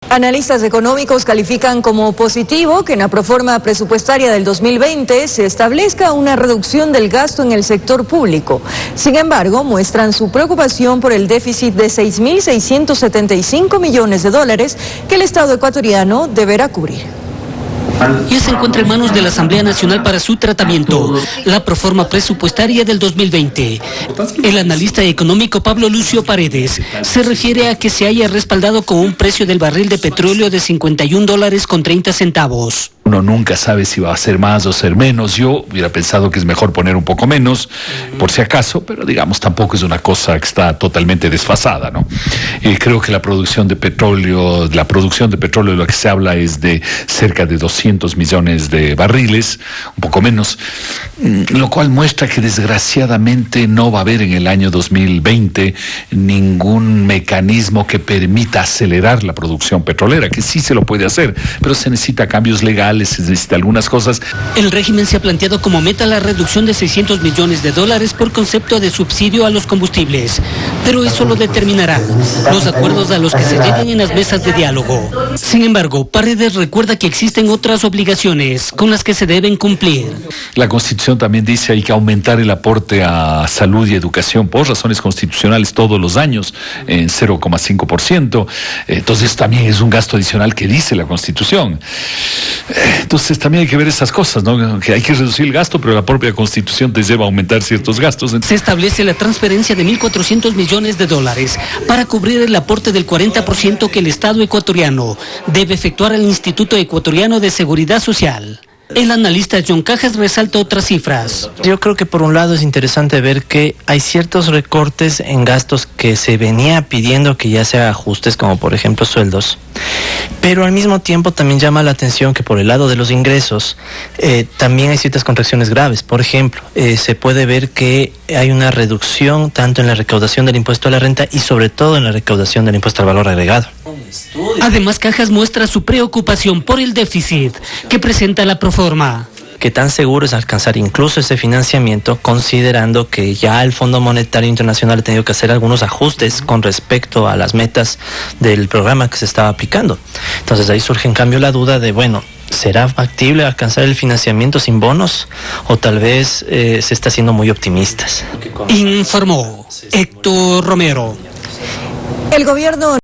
Analistas económicos califican como positivo que en la proforma presupuestaria del 2020 se establezca una reducción del gasto en el sector público. Sin embargo, muestran su preocupación por el déficit de 6.675 millones de dólares que el Estado ecuatoriano deberá cubrir. Ya se encuentra en manos de la Asamblea Nacional para su tratamiento, la proforma presupuestaria del 2020. El analista económico Pablo Lucio Paredes se refiere a que se haya respaldado con un precio del barril de petróleo de $51.30. Uno nunca sabe si va a ser más o ser menos. Yo hubiera pensado que es mejor poner un poco menos, por si acaso, pero digamos tampoco es una cosa que está totalmente desfasada, ¿no? Creo que la producción de petróleo de lo que se habla es de cerca de 200 millones de barriles, un poco menos, lo cual muestra que desgraciadamente no va a haber en el año 2020 ningún mecanismo que permita acelerar la producción petrolera, que sí se lo puede hacer, pero se necesita cambios legales, se necesita algunas cosas. El régimen se ha planteado como meta la reducción de 600 millones de dólares por concepto de subsidio a los combustibles, pero eso lo determinarán los acuerdos a los que se lleguen en las mesas de diálogo. Sin embargo, Paredes recuerda que existen otras obligaciones con las que se deben cumplir. La Constitución también dice hay que aumentar el aporte a salud y educación por razones constitucionales todos los años en 0,5%. Entonces también es un gasto adicional que dice la Constitución. Entonces también hay que ver esas cosas, ¿no? Que hay que reducir el gasto, pero la propia Constitución te lleva a aumentar ciertos gastos. Se establece la transferencia de 1.400 millones de dólares para cubrir el aporte del 40% que el Estado ecuatoriano debe efectuar al Instituto Ecuatoriano de Seguridad Social. El analista John Cajas resalta otras cifras. Yo creo que por un lado es interesante ver que hay ciertos recortes en gastos que se venía pidiendo que ya se ajustes, como por ejemplo sueldos. Pero al mismo tiempo también llama la atención que por el lado de los ingresos también hay ciertas contracciones graves. Por ejemplo, se puede ver que hay una reducción tanto en la recaudación del impuesto a la renta y sobre todo en la recaudación del impuesto al valor agregado. Además, Cajas muestra su preocupación por el déficit que presenta la proforma. ¿Qué tan seguro es alcanzar incluso ese financiamiento, considerando que ya el Fondo Monetario Internacional ha tenido que hacer algunos ajustes con respecto a las metas del programa que se estaba aplicando? Entonces ahí surge en cambio la duda de, bueno, ¿será factible alcanzar el financiamiento sin bonos? ¿O tal vez se está siendo muy optimistas? Informó Héctor Romero. El gobierno